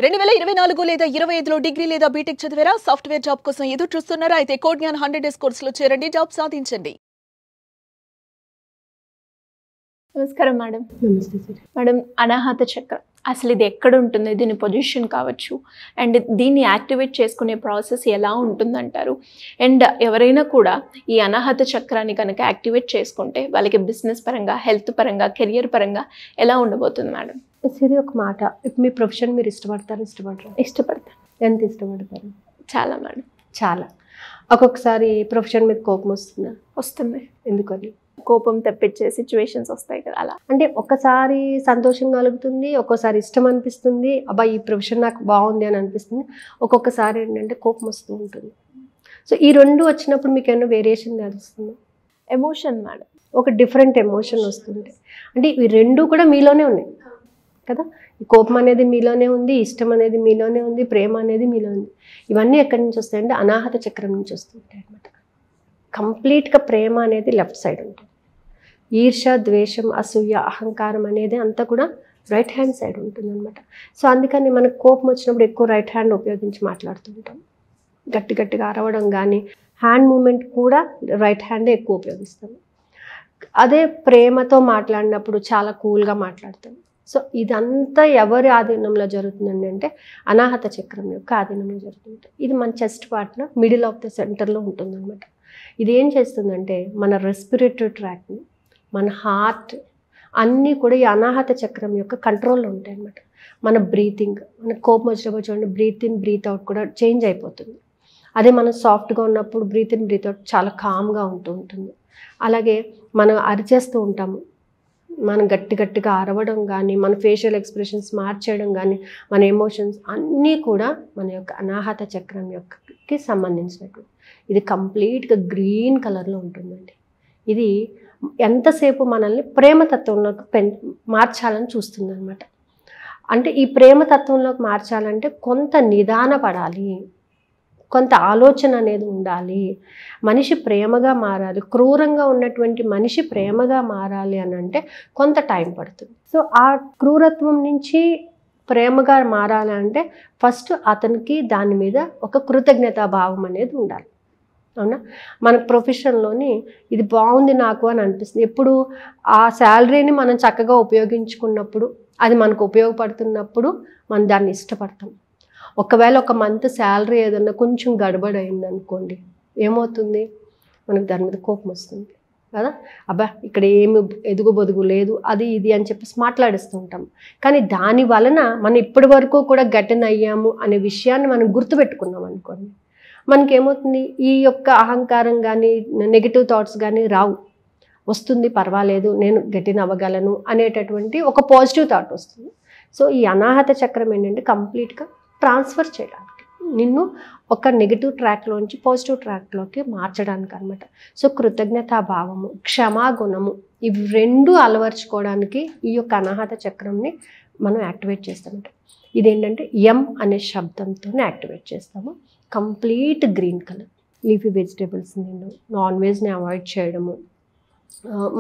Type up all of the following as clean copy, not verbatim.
2024 లేదా 25లో డిగ్రీ లేదా బీటెక్ చదివారా? సాఫ్ట్వేర్ జాబ్ కోసం ఎదురు చూస్తున్నారా? అయితే కోడ్ జ్ఞాన్ 100 డేస్ కోర్సులో చేరండి, జాబ్ సాధించండి. నమస్కారం మేడం. నమస్తే సార్. మేడం, అనాహత చక్రం అసలు ఇది ఎక్కడ ఉంటుంది? దీని పొజిషన్ కావచ్చు, అండ్ దీన్ని యాక్టివేట్ చేసుకునే ప్రాసెస్ ఎలా ఉంటుందంటారు? అండ్ ఎవరైనా కూడా ఈ అనాహత చక్రాన్ని కనుక యాక్టివేట్ చేసుకుంటే వాళ్ళకి బిజినెస్ పరంగా, హెల్త్ పరంగా, కెరియర్ పరంగా ఎలా ఉండబోతుంది మేడం? సరే, ఒక మాట, మీ ప్రొఫెషన్ మీరు ఇష్టపడతారు? ఇష్టపడతాను. ఎంత ఇష్టపడతారు? చాలా మేడం. చాలా. ఒక్కొక్కసారి ప్రొఫెషన్ మీద కోపం వస్తుందా? వస్తుంది. ఎందుకని? కోపం తెప్పించే సిచ్యువేషన్స్ వస్తాయి కదా, అలా. అంటే ఒకసారి సంతోషం కలుగుతుంది, ఒక్కోసారి ఇష్టం అనిపిస్తుంది, అబ్బా ఈ ప్రొఫెషన్ నాకు బాగుంది అని అనిపిస్తుంది. ఒక్కొక్కసారి ఏంటంటే కోపం వస్తూ ఉంటుంది. సో ఈ రెండు వచ్చినప్పుడు మీకు ఏమైనా వేరియేషన్ తెలుస్తుంది? ఎమోషన్ మేడం, ఒక డిఫరెంట్ ఎమోషన్ వస్తుంది. అంటే ఈ రెండు కూడా మీలోనే ఉన్నాయి కదా. ఈ కోపం అనేది మీలోనే ఉంది, ఇష్టం అనేది మీలోనే ఉంది, ప్రేమ అనేది మీలో ఉంది. ఇవన్నీ ఎక్కడి నుంచి వస్తాయంటే అనాహత చక్రం నుంచి వస్తుంటాయి అన్నమాట. కంప్లీట్గా ప్రేమ అనేది లెఫ్ట్ సైడ్ ఉంటుంది. ఈర్ష, ద్వేషం, అసూయ, అహంకారం అనేది అంతా కూడా రైట్ హ్యాండ్ సైడ్ ఉంటుంది అనమాట. సో అందుకని మనకు కోపం వచ్చినప్పుడు ఎక్కువ రైట్ హ్యాండ్ ఉపయోగించి మాట్లాడుతుంటాం. గట్టి గట్టిగా అరవడం కానీ, హ్యాండ్ మూమెంట్ కూడా రైట్ హ్యాండే ఎక్కువ ఉపయోగిస్తాం. అదే ప్రేమతో మాట్లాడినప్పుడు చాలా కూల్గా మాట్లాడతాం. సో ఇదంతా ఎవరి ఆధీనంలో జరుగుతుందండి అంటే అనాహత చక్రం యొక్క ఆధీనంలో జరుగుతుంది. ఇది మన చెస్ట్ పార్ట్లో మిడిల్ ఆఫ్ ద సెంటర్లో ఉంటుందన్నమాట. ఇది ఏం చేస్తుందంటే మన రెస్పిరేటరీ ట్రాక్ని, మన హార్ట్ అన్నీ కూడా ఈ అనాహత చక్రం యొక్క కంట్రోల్లో ఉంటాయి అన్నమాట. మన బ్రీతింగ్, మన కోపం వచ్చినప్పుడు చూడండి, బ్రీత్ ఇన్ బ్రీత్ అవుట్ కూడా చేంజ్ అయిపోతుంది. అదే మనం సాఫ్ట్గా ఉన్నప్పుడు బ్రీత్ ఇన్ బ్రీత్ అవుట్ చాలా కామ్గా ఉంటుంది. అలాగే మనం అరిచేస్తూ ఉంటాము, మనం గట్టిగా అరవడం కానీ, మన ఫేషియల్ ఎక్స్ప్రెషన్స్ మార్చేయడం కానీ, మన ఎమోషన్స్ అన్నీ కూడా మన యొక్క అనాహత చక్రం యొక్కకి సంబంధించినటువంటి. ఇది కంప్లీట్గా గ్రీన్ కలర్లో ఉంటుందండి. ఇది ఎంతసేపు మనల్ని ప్రేమతత్వంలోకి మార్చాలని చూస్తుంది అనమాట. అంటే ఈ ప్రేమతత్వంలోకి మార్చాలంటే కొంత నిదాన పడాలి, కొంత ఆలోచన అనేది ఉండాలి. మనిషి ప్రేమగా మారాలి, క్రూరంగా ఉన్నటువంటి మనిషి ప్రేమగా మారాలి అని అంటే కొంత టైం పడుతుంది. సో ఆ క్రూరత్వం నుంచి ప్రేమగా మారాలంటే ఫస్ట్ అతనికి దాని మీద ఒక కృతజ్ఞతా భావం అనేది ఉండాలి. అవునా? మన ప్రొఫెషన్లోని ఇది బాగుంది నాకు అని అనిపిస్తుంది. ఎప్పుడు ఆ శాలరీని మనం చక్కగా ఉపయోగించుకున్నప్పుడు, అది మనకు ఉపయోగపడుతున్నప్పుడు మనం దాన్ని ఇష్టపడతాం. ఒకవేళ ఒక మంత్ శాలరీ ఏదన్నా కొంచెం గడబడి అయింది అనుకోండి, ఏమవుతుంది? మనకు దాని మీద కోపం వస్తుంది కదా. అబ్బా ఇక్కడ ఏమి ఎదుగు బొదుగు లేదు, అది ఇది అని చెప్పేసి మాట్లాడిస్తూ ఉంటాం. కానీ దాని వలన మనం ఇప్పటి వరకు కూడా గట్టిన అయ్యాము అనే విషయాన్ని మనం గుర్తుపెట్టుకున్నాం అనుకోండి, మనకేమవుతుంది? ఈ యొక్క అహంకారం కానీ, నెగిటివ్ థాట్స్ కానీ రావు. వస్తుంది, పర్వాలేదు, నేను గట్టిన అవ్వగలను అనేటటువంటి ఒక పాజిటివ్ థాట్ వస్తుంది. సో ఈ అనాహత చక్రం ఏంటంటే కంప్లీట్గా ట్రాన్స్ఫర్ చేయడానికి, నిన్ను ఒక నెగిటివ్ ట్రాక్లోంచి పాజిటివ్ ట్రాక్లోకి మార్చడానికి అనమాట. సో కృతజ్ఞతా భావము, క్షమాగుణము, ఇవి రెండు అలవర్చుకోవడానికి ఈ యొక్క అనాహత చక్రంని మనం యాక్టివేట్ చేస్తామంట. ఇదేంటంటే ఎం అనే శబ్దంతో యాక్టివేట్ చేస్తాము. Complete green colour, leafy vegetables తినడం, నాన్ వెజ్ని అవాయిడ్ చేయడము,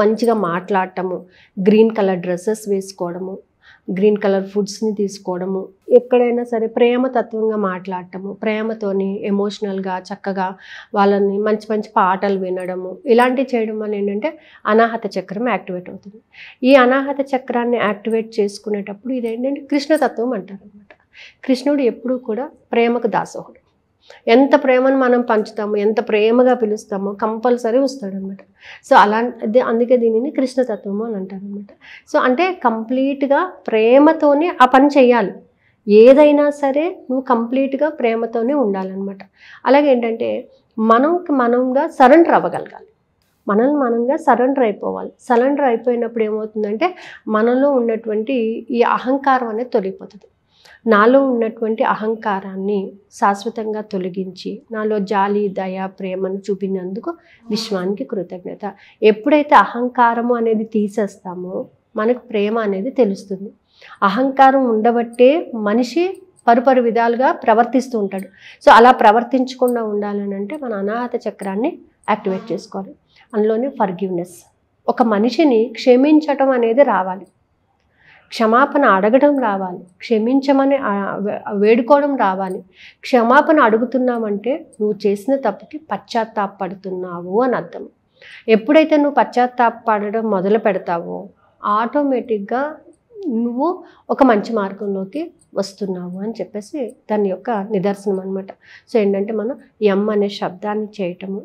మంచిగా మాట్లాడటము, గ్రీన్ కలర్ డ్రెస్సెస్ వేసుకోవడము, గ్రీన్ కలర్ ఫుడ్స్ని తీసుకోవడము, ఎక్కడైనా సరే ప్రేమతత్వంగా మాట్లాడటము, ప్రేమతోని ఎమోషనల్గా చక్కగా వాళ్ళని మంచి మంచి పాటలు వినడము, ఇలాంటివి చేయడం వల్ల ఏంటంటే అనాహత చక్రం యాక్టివేట్ అవుతుంది. ఈ అనాహత చక్రాన్ని యాక్టివేట్ చేసుకునేటప్పుడు ఇదేంటంటే కృష్ణతత్వం అంటారు అనమాట. కృష్ణుడు ఎప్పుడూ కూడా ప్రేమకు దాసోహుడు. ఎంత ప్రేమను మనం పంచుతామో, ఎంత ప్రేమగా పిలుస్తామో కంపల్సరీ వస్తాడనమాట. సో అందుకే దీనిని కృష్ణతత్వము అని అంటారు అనమాట. సో అంటే కంప్లీట్గా ప్రేమతోనే ఆ పని చేయాలి. ఏదైనా సరే నువ్వు కంప్లీట్గా ప్రేమతోనే ఉండాలన్నమాట. అలాగే ఏంటంటే మనంగా సరెండర్ అవ్వగలగాలి, మనంగా సరెండర్ అయిపోవాలి. సరెండర్ అయిపోయినప్పుడు ఏమవుతుందంటే మనలో ఉన్నటువంటి ఈ అహంకారం అనేది తొలగిపోతుంది. నాలో ఉన్నటువంటి అహంకారాన్ని శాశ్వతంగా తొలగించి నాలో జాలి, దయ, ప్రేమను చూపినందుకు విశ్వానికి కృతజ్ఞత. ఎప్పుడైతే అహంకారము అనేది తీసేస్తామో మనకు ప్రేమ అనేది తెలుస్తుంది. అహంకారం ఉండబట్టే మనిషి పరుపరు విధాలుగా ప్రవర్తిస్తూ ఉంటాడు. సో అలా ప్రవర్తించకుండా ఉండాలని అంటే మన అనాహత చక్రాన్ని యాక్టివేట్ చేసుకోవాలి. అందులోనే ఫర్గివ్నెస్, ఒక మనిషిని క్షమించటం అనేది రావాలి. క్షమాపణ అడగడం రావాలి, క్షమించమని వేడుకోవడం రావాలి. క్షమాపణ అడుగుతున్నామంటే నువ్వు చేసిన తప్పుకి పశ్చాత్తాపడుతున్నావు అని అర్థం. ఎప్పుడైతే నువ్వు పశ్చాత్తాపడడం మొదలు పెడతావో ఆటోమేటిక్గా నువ్వు ఒక మంచి మార్గంలోకి వస్తున్నావు అని చెప్పేసి దాని యొక్క నిదర్శనం అనమాట. సో ఏంటంటే మనం ఎమ్ అనే శబ్దాన్ని చేయటము,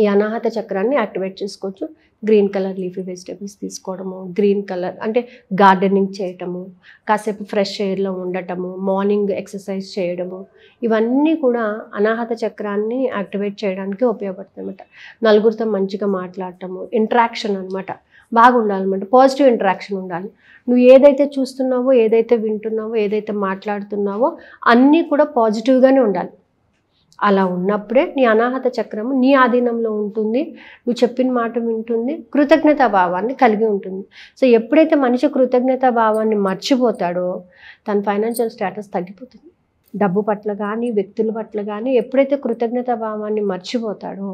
ఈ అనాహత చక్రాన్ని యాక్టివేట్ చేసుకోవచ్చు. గ్రీన్ కలర్ లీఫీ వెజిటేబుల్స్ తీసుకోవడము, గ్రీన్ కలర్ అంటే గార్డెనింగ్ చేయటము, కాసేపు ఫ్రెష్ ఎయిర్లో ఉండటము, మార్నింగ్ ఎక్సర్సైజ్ చేయడము, ఇవన్నీ కూడా అనాహత చక్రాన్ని యాక్టివేట్ చేయడానికి ఉపయోగపడుతుంది అనమాట. నలుగురితో మంచిగా మాట్లాడటము, ఇంటరాక్షన్ అనమాట బాగా ఉండాలన్నమాట. పాజిటివ్ ఇంటరాక్షన్ ఉండాలి. నువ్వు ఏదైతే చూస్తున్నావో, ఏదైతే వింటున్నావో, ఏదైతే మాట్లాడుతున్నావో అన్నీ కూడా పాజిటివ్గానే ఉండాలి. అలా ఉన్నప్పుడే నీ అనాహత చక్రము నీ ఆధీనంలో ఉంటుంది, నువ్వు చెప్పిన మాట వింటుంది, కృతజ్ఞతా భావాన్ని కలిగి ఉంటుంది. సో ఎప్పుడైతే మనిషి కృతజ్ఞతా భావాన్ని మర్చిపోతాడో తన ఫైనాన్షియల్ స్టేటస్ తగ్గిపోతుంది. డబ్బు పట్ల కానీ వ్యక్తుల పట్ల కానీ ఎప్పుడైతే కృతజ్ఞతా భావాన్ని మర్చిపోతాడో,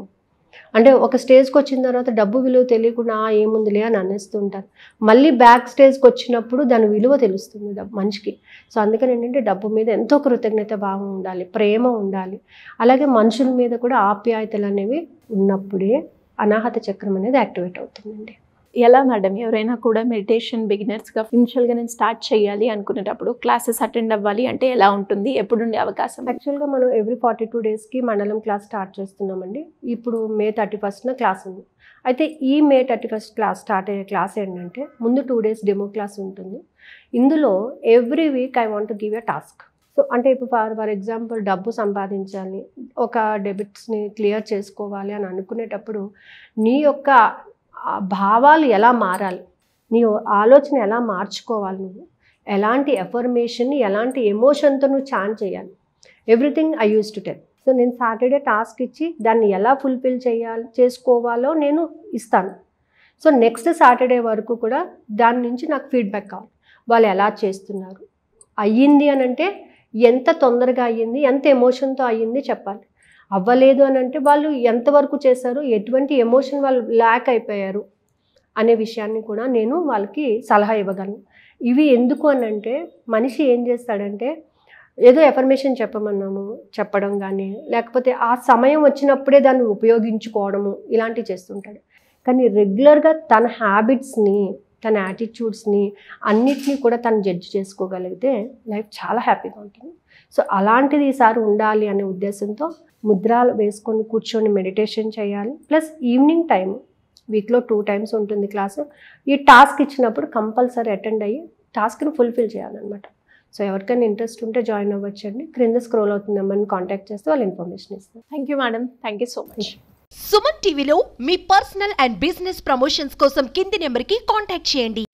అంటే ఒక స్టేజ్కి వచ్చిన తర్వాత డబ్బు విలువ తెలియకుండా ఏముందిలే అని అనేస్తుంటారు. మళ్ళీ బ్యాక్ స్టేజ్కి వచ్చినప్పుడు దాని విలువ తెలుస్తుంది మనిషికి. సో అందుకని ఏంటంటే డబ్బు మీద ఎంతో కృతజ్ఞత భావం ఉండాలి, ప్రేమ ఉండాలి. అలాగే మనుషుల మీద కూడా ఆప్యాయతలు అనేవి ఉన్నప్పుడే అనాహత చక్రం అనేది యాక్టివేట్ అవుతుందండి. ఎలా మేడం ఎవరైనా కూడా మెడిటేషన్ బిగినర్స్గా ఇనిషియల్గా నేను స్టార్ట్ చేయాలి అనుకునేటప్పుడు క్లాసెస్ అటెండ్ అవ్వాలి అంటే ఎలా ఉంటుంది, ఎప్పుడు ఉండే అవకాశం? యాక్చువల్గా మనం ఎవ్రీ 42 డేస్కి మండలం క్లాస్ స్టార్ట్ చేస్తున్నామండి. ఇప్పుడు మే 31న క్లాస్ ఉంది. అయితే ఈ మే 31 క్లాస్ స్టార్ట్ అయ్యే క్లాస్ ఏంటంటే ముందు 2 డేస్ డెమో క్లాస్ ఉంటుంది. ఇందులో every week I want to give a task. So అంటే ఇప్పుడు ఫర్ ఎగ్జాంపుల్ డబ్బు సంపాదించాలి, ఒక డెబిట్స్ని క్లియర్ చేసుకోవాలి అని అనుకునేటప్పుడు నీ యొక్క భావాలు ఎలా మారాలి, నీ ఆలోచన ఎలా మార్చుకోవాలి, నువ్వు ఎలాంటి ఎఫర్మేషన్ని ఎలాంటి ఎమోషన్తో నువ్వు చాన్ చేయాలి, everything I use to tell. So నేను సాటర్డే టాస్క్ ఇచ్చి దాన్ని ఎలా ఫుల్ఫిల్ చేసుకోవాలో నేను ఇస్తాను. సో నెక్స్ట్ సాటర్డే వరకు కూడా దాని నుంచి నాకు ఫీడ్బ్యాక్ కావాలి. వాళ్ళు ఎలా చేస్తున్నారు, అయ్యింది అని అంటే ఎంత తొందరగా అయ్యింది, ఎంత ఎమోషన్తో అయ్యింది చెప్పాలి. అవ్వలేదు అని అంటే వాళ్ళు ఎంతవరకు చేశారు, ఎటువంటి ఎమోషన్ వాళ్ళు ల్యాక్ అయిపోయారు అనే విషయాన్ని కూడా నేను వాళ్ళకి సలహా ఇవ్వగలను. ఇవి ఎందుకు అని అంటే మనిషి ఏం చేస్తాడంటే ఏదో ఎఫర్మేషన్ చెప్పడం కానీ లేకపోతే ఆ సమయం వచ్చినప్పుడే దాన్ని ఉపయోగించుకోవడము ఇలాంటివి చేస్తుంటాడు. కానీ రెగ్యులర్గా తన హ్యాబిట్స్ని, తన యాటిట్యూడ్స్ని అన్నిటినీ కూడా తను జడ్జ్ చేసుకోగలిగితే లైఫ్ చాలా హ్యాపీగా ఉంటుంది. సో అలాంటిది ఈసారి ఉండాలి అనే ఉద్దేశంతో ముద్రాలు వేసుకొని కూర్చొని మెడిటేషన్ చేయాలి. ప్లస్ ఈవినింగ్ టైం వీక్లో 2 టైమ్స్ ఉంటుంది క్లాసు. ఈ టాస్క్ ఇచ్చినప్పుడు కంపల్సరీ అటెండ్ అయ్యి టాస్క్ని ఫుల్ఫిల్ చేయాలన్నమాట. సో ఎవరికైనా ఇంట్రెస్ట్ ఉంటే జాయిన్ అవ్వచ్చండి. క్రింద స్క్రోల్ అవుతుంది నెంబర్ని కాంటాక్ట్ చేస్తే వాళ్ళు ఇన్ఫర్మేషన్ ఇస్తారు. Thank you madam, thank you so much. Suman టీవీలో మీ పర్సనల్ అండ్ బిజినెస్ ప్రమోషన్స్ కోసం కింది నెంబర్కి కాంటాక్ట్ చేయండి.